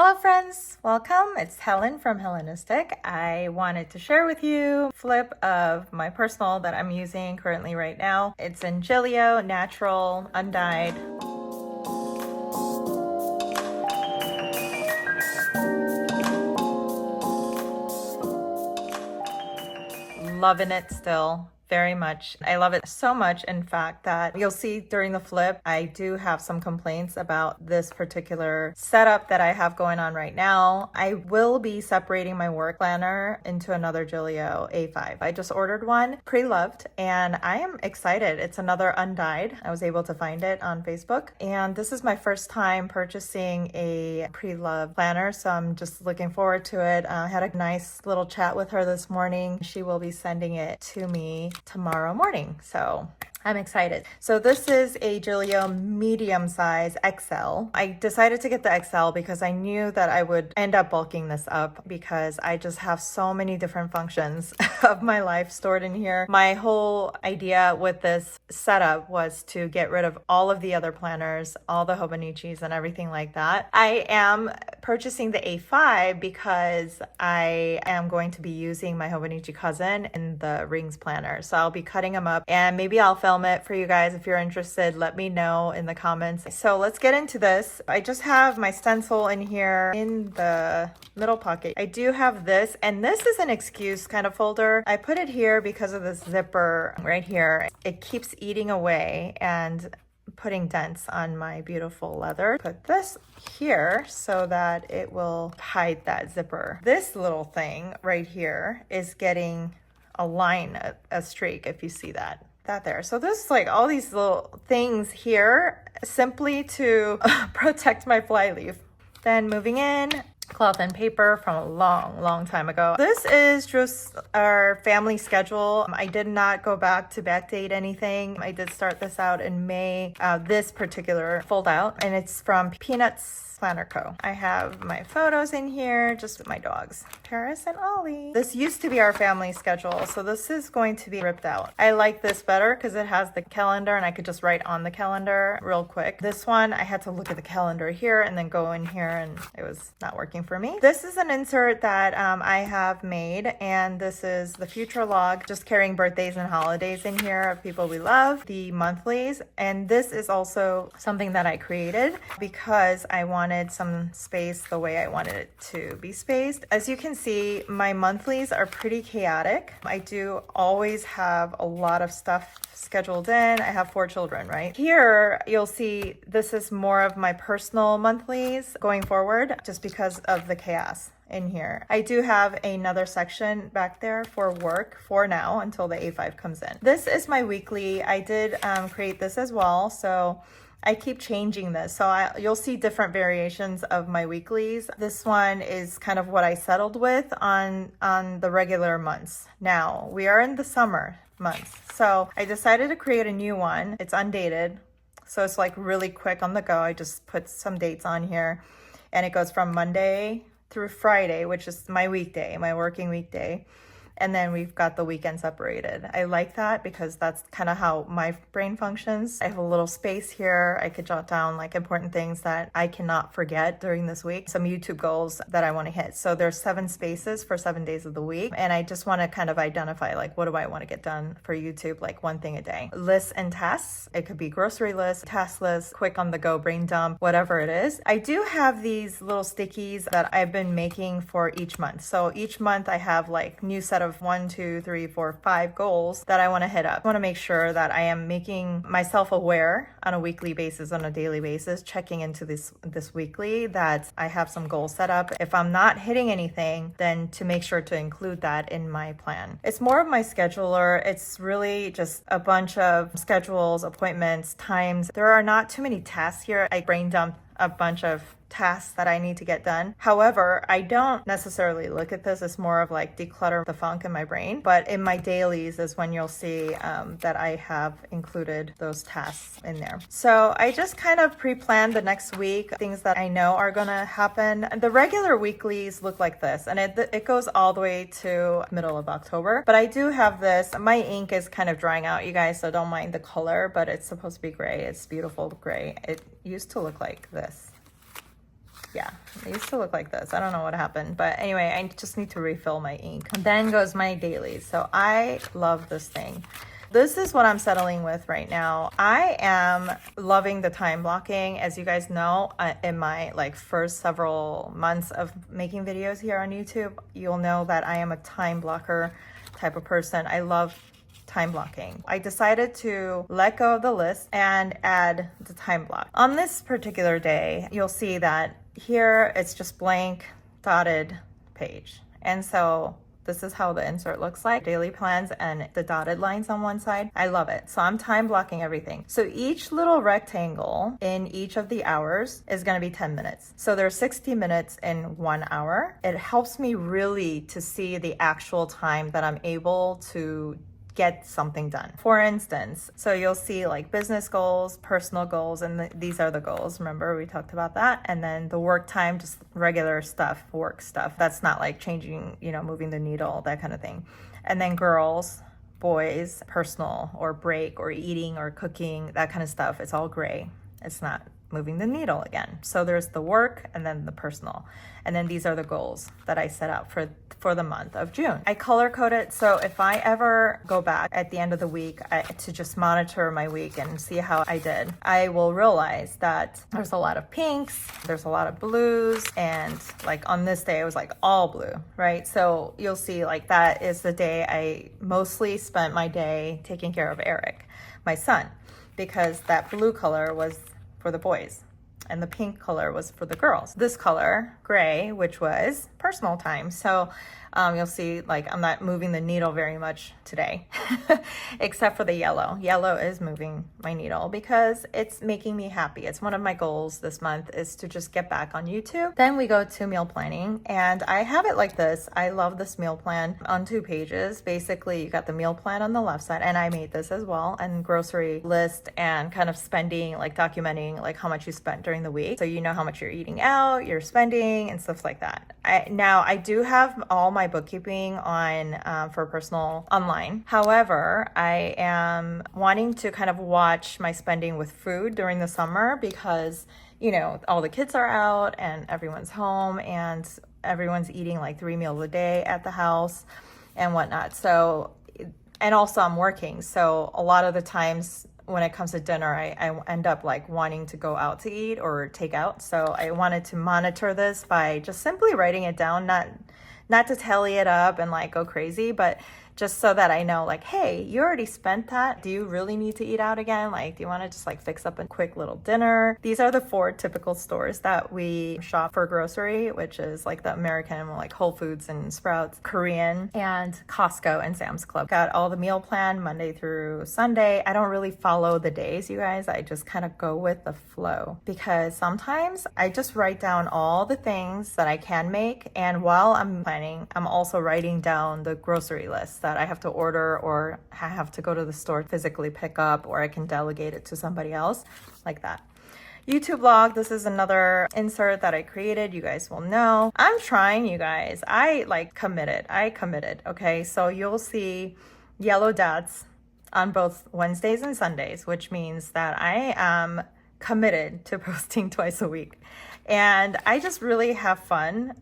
Hello friends, welcome. It's Helen from Helenistique. I wanted to share with you a flip of my personal that I'm using currently right now. It's in Giglio, natural, undyed. Loving it still. Very much. I love it so much, in fact, that you'll see during the flip, I do have some complaints about this particular setup that I have going on right now. I will be separating my work planner into another Giglio A5. I just ordered one, pre-loved, and I am excited. It's another undyed. I was able to find it on Facebook, and this is my first time purchasing a pre-loved planner, so I'm just looking forward to it. I had a nice little chat with her this morning. She will be sending it to me tomorrow morning, so I'm excited. So this is a Giglio medium size XL. I decided to get the XL because I knew that I would end up bulking this up because I just have so many different functions of my life stored in here. My whole idea with this setup was to get rid of all of the other planners, all the Hobonichis and everything like that. I am purchasing the A5 because I am going to be using my Hobonichi cousin in the rings planner. So I'll be cutting them up and maybe I'll film it for you guys. If you're interested, let me know in the comments. So let's get into this. I just have my stencil in here in the middle pocket. I do have this, and this is an excuse kind of folder. I put it here because of this zipper right here. It keeps eating away and putting dents on my beautiful leather. Put this here so that it will hide that zipper. This little thing right here is getting a line, a streak, if you see that there. So this is like all these little things here simply to protect my flyleaf. Then moving in, cloth and paper from a long time ago. This is just our family schedule. I did not go back to backdate anything. I did start this out in May, this particular fold out, and it's from Peanuts Planner Co. I have my photos in here just with my dogs, Paris and Ollie. This used to be our family schedule, so this is going to be ripped out. I like this better because it has the calendar and I could just write on the calendar real quick. This one, I had to look at the calendar here and then go in here, and it was not working for me. This is an insert that I have made, and this is the future log, just carrying birthdays and holidays in here of people we love, the monthlies. And this is also something that I created because I wanted some space the way I wanted it to be spaced. As you can see, my monthlies are pretty chaotic. I do always have a lot of stuff scheduled in. I have 4 children, right? Here, you'll see this is more of my personal monthlies going forward, just because of the chaos in here. I do have another section back there for work for now until the A5 comes in. This is my weekly. I did create this as well, so I keep changing this. So you'll see different variations of my weeklies. This one is kind of what I settled with on the regular months. Now, we are in the summer months. So I decided to create a new one. It's undated. So it's like really quick on the go. I just put some dates on here, and it goes from Monday through Friday, which is my weekday, my working weekday. And then we've got the weekend separated. I like that because that's kind of how my brain functions. I have a little space here. I could jot down like important things that I cannot forget during this week. Some YouTube goals that I want to hit. So there's 7 spaces for 7 days of the week. And I just want to kind of identify like, what do I want to get done for YouTube? Like one thing a day. Lists and tasks. It could be grocery list, task list, quick on the go, brain dump, whatever it is. I do have these little stickies that I've been making for each month. So each month I have like new set of 1, 2, 3, 4, 5 goals that I want to hit up. I want to make sure that I am making myself aware on a weekly basis, on a daily basis, checking into this weekly that I have some goals set up. If I'm not hitting anything, then to make sure to include that in my plan. It's more of my scheduler. It's really just a bunch of schedules, appointments, times. There are not too many tasks here. I brain dump a bunch of tasks that I need to get done. However, I don't necessarily look at this as more of like declutter the funk in my brain, but in my dailies is when you'll see that I have included those tasks in there. So I just kind of pre-planned the next week, things that I know are gonna happen. The regular weeklies look like this, and it goes all the way to middle of October, but I do have this. My ink is kind of drying out, you guys, so don't mind the color, but it's supposed to be gray. It's beautiful gray. It used to look like this. Yeah, it used to look like this. I don't know what happened, but anyway, I just need to refill my ink. Then goes my dailies. So I love this thing. This is what I'm settling with right now. I am loving the time blocking. As you guys know, in my like first several months of making videos here on YouTube, you'll know that I am a time blocker type of person. I love time blocking. I decided to let go of the list and add the time block. On this particular day, you'll see that here it's just blank dotted page. And so this is how the insert looks like. Daily plans and the dotted lines on one side. I love it. So I'm time blocking everything. So each little rectangle in each of the hours is going to be 10 minutes. So there's 60 minutes in 1 hour. It helps me really to see the actual time that I'm able to get something done. For instance, so you'll see like business goals, personal goals, and these are the goals. Remember, we talked about that. And then the work time, just regular stuff, work stuff. That's not like changing, moving the needle, that kind of thing. And then girls, boys, personal or break or eating or cooking, that kind of stuff. It's all gray. It's not moving the needle again. So there's the work and then the personal. And then these are the goals that I set out for the month of June. I color code it. So if I ever go back at the end of the week to just monitor my week and see how I did, I will realize that there's a lot of pinks, there's a lot of blues, and like on this day, it was like all blue, right? So you'll see like that is the day I mostly spent my day taking care of Eric, my son, because that blue color was for the boys and the pink color was for the girls. This color, gray, which was personal time. So you'll see like I'm not moving the needle very much today, except for the yellow. Yellow is moving my needle because it's making me happy. It's one of my goals this month is to just get back on YouTube. Then we go to meal planning, and I have it like this. I love this meal plan on 2 pages. Basically, you got the meal plan on the left side, and I made this as well, and grocery list and kind of spending, like documenting like how much you spent during the week. So you know how much you're eating out, you're spending, and stuff like that. Now I do have all my bookkeeping on for personal online. However, I am wanting to kind of watch my spending with food during the summer because, all the kids are out and everyone's home and everyone's eating like 3 meals a day at the house and whatnot. So, and also I'm working. So a lot of the times when it comes to dinner, I end up like wanting to go out to eat or take out. So I wanted to monitor this by just simply writing it down, not to tally it up and like go crazy, but just so that I know like, hey, you already spent that. Do you really need to eat out again? Like, do you want to just like fix up a quick little dinner? These are the 4 typical stores that we shop for grocery, which is like the American, like Whole Foods and Sprouts, Korean, and Costco and Sam's Club. Got all the meal plan Monday through Sunday. I don't really follow the days, you guys. I just kind of go with the flow because sometimes I just write down all the things that I can make. And while I'm planning, I'm also writing down the grocery list that I have to order or I have to go to the store physically pick up, or I can delegate it to somebody else like that. YouTube vlog, this is another insert that I created. You guys will know. I'm trying, you guys. I committed. Okay, so you'll see yellow dots on both Wednesdays and Sundays, which means that I am committed to posting twice a week. And I just really have fun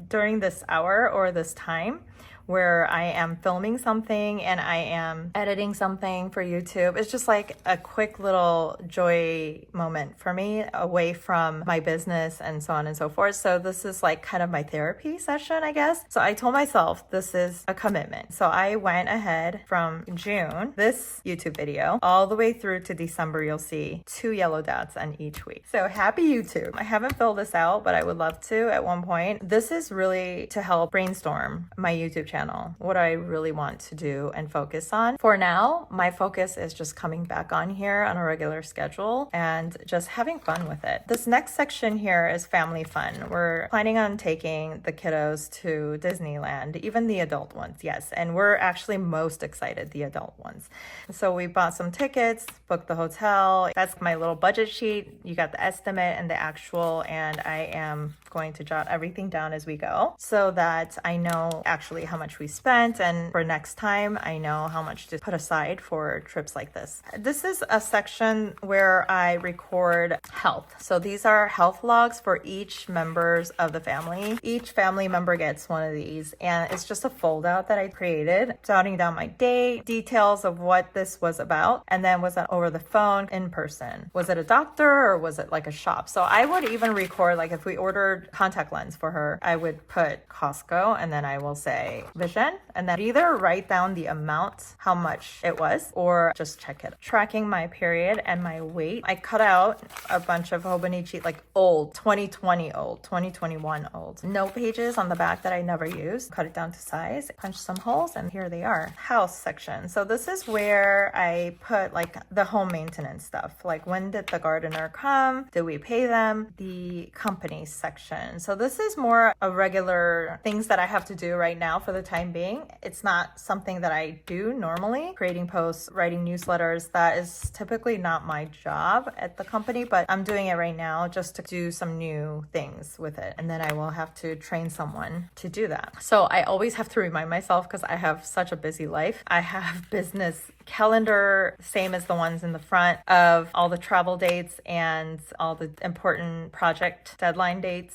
during this hour or this time where I am filming something and I am editing something for YouTube. It's just like a quick little joy moment for me away from my business and so on and so forth. So this is like kind of my therapy session, I guess. So I told myself this is a commitment. So I went ahead from June, this YouTube video, all the way through to December. You'll see 2 yellow dots on each week. So happy YouTube. I haven't filled this out, but I would love to at one point. This is really to help brainstorm my YouTube channel, what I really want to do and focus on. For now, my focus is just coming back on here on a regular schedule and just having fun with it. This next section here is family fun. We're planning on taking the kiddos to Disneyland, even the adult ones, yes. And we're actually most excited, the adult ones. So we bought some tickets, booked the hotel. That's my little budget sheet. You got the estimate and the actual, and I am going to jot everything down as we go so that I know actually how much much we spent, and for next time, I know how much to put aside for trips like this. This is a section where I record health. So these are health logs for each members of the family. Each family member gets one of these, and it's just a fold out that I created, jotting down my date, details of what this was about, and then was it over the phone, in person? Was it a doctor or was it like a shop? So I would even record, like if we ordered contact lens for her, I would put Costco and then I will say Vision, and then either write down the amount, how much it was, or just check it. Tracking my period and my weight. I cut out a bunch of Hobonichi, like old, 2020 old, 2021 old. Note pages on the back that I never used. Cut it down to size, punch some holes, and here they are. House section. So this is where I put like the home maintenance stuff. Like when did the gardener come? Did we pay them? The company section. So this is more a regular things that I have to do right now for the time being. It's not something that I do normally. Creating posts, writing newsletters, that is typically not my job at the company, but I'm doing it right now just to do some new things with it. And then I will have to train someone to do that. So I always have to remind myself, because I have such a busy life. I have business calendar, same as the ones in the front, of all the travel dates and all the important project deadline dates,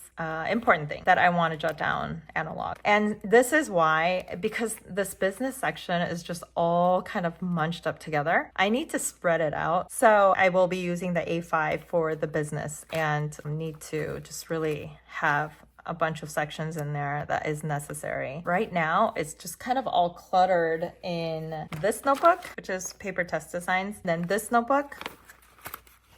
important things that I want to jot down analog. And this is why, because this business section is just all kind of munched up together, I need to spread it out. So I will be using the A5 for the business and need to just really have a bunch of sections in there that is necessary. Right now, it's just kind of all cluttered in this notebook, which is paper test designs. Then this notebook,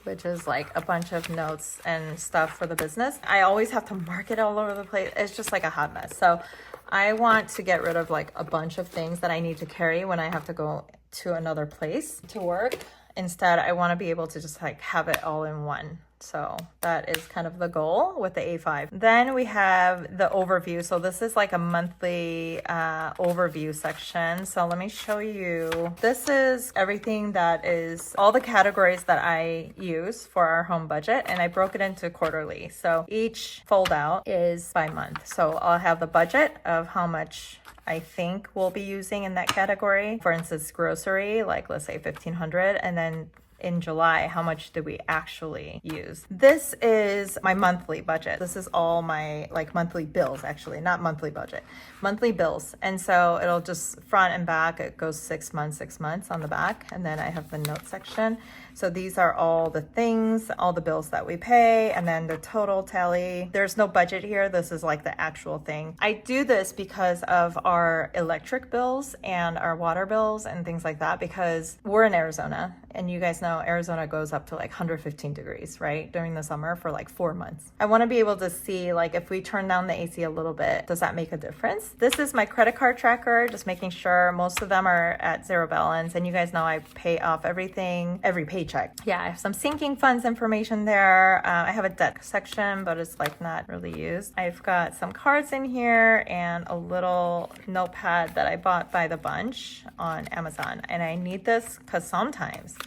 which is like a bunch of notes and stuff for the business. I always have to mark it all over the place. It's just like a hot mess. So I want to get rid of like a bunch of things that I need to carry when I have to go to another place to work. Instead, I want to be able to just like have it all in one. So that is kind of the goal with the A5. Then we have the overview. So this is like a monthly overview section. So let me show you. This is everything that is all the categories that I use for our home budget. And I broke it into quarterly. So each fold out is by month. So I'll have the budget of how much I think we'll be using in that category. For instance, grocery, like let's say 1,500, and then in July, how much did we actually use? This is my monthly budget. This is all my like monthly bills, actually, not monthly budget, monthly bills. And so it'll just front and back, it goes 6 months on the back. And then I have the note section. So these are all the things, all the bills that we pay, and then the total tally. There's no budget here. This is like the actual thing. I do this because of our electric bills and our water bills and things like that, because we're in Arizona, and you guys know Arizona goes up to like 115 degrees, right? During the summer for like 4 months. I want to be able to see like if we turn down the AC a little bit, does that make a difference? This is my credit card tracker, just making sure most of them are at zero balance. And you guys know I pay off everything, every paycheck. Yeah, I have some sinking funds information there. I have a debt section, but it's like not really used. I've got some cards in here and a little notepad that I bought by the bunch on Amazon. And I need this because sometimes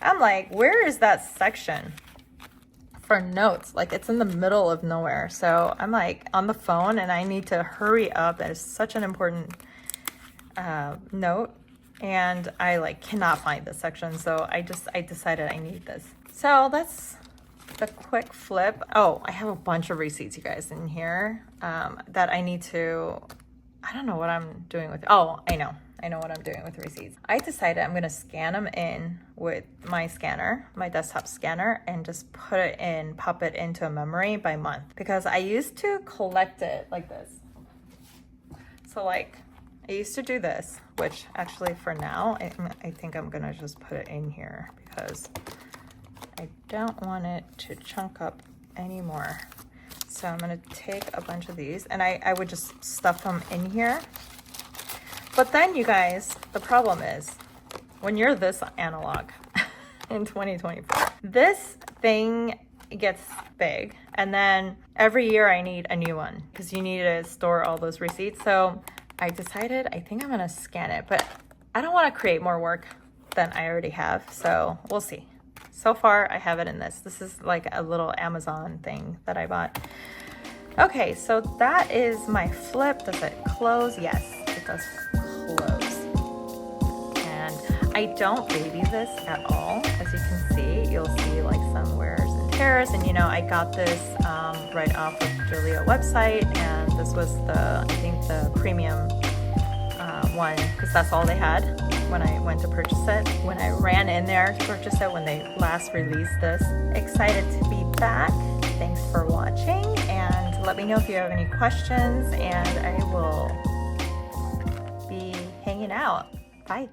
I'm like, where is that section for notes? Like it's in the middle of nowhere. So I'm like on the phone and I need to hurry up. It's such an important note. And I like cannot find this section. So I decided I need this. So that's the quick flip. Oh, I have a bunch of receipts, you guys, in here that I need to, I don't know what I'm doing with, oh, I know what I'm doing with receipts. I decided I'm gonna scan them in with my scanner, my desktop scanner, and just put it in, pop it into a memory by month. Because I used to collect it like this. So like, I used to do this, which actually for now, I think I'm gonna just put it in here because I don't want it to chunk up anymore. So I'm gonna take a bunch of these and I would just stuff them in here. But then you guys, the problem is when you're this analog in 2024, this thing gets big and then every year I need a new one because you need to store all those receipts. So I decided I think I'm gonna scan it, but I don't want to create more work than I already have. So we'll see. So far I have it in this. This is like a little Amazon thing that I bought. Okay, so that is my flip. Does it close? Yes, it it does close. And I don't baby this at all. As you can see, you'll see like some wears and tears. And you know, I got this right off of Julia website, and this was I think the premium one, because that's all they had when I went to purchase it. When I ran in there to purchase it, when they last released this. Excited to be back. Thanks for watching, and let me know if you have any questions, and I will be hanging out. Bye.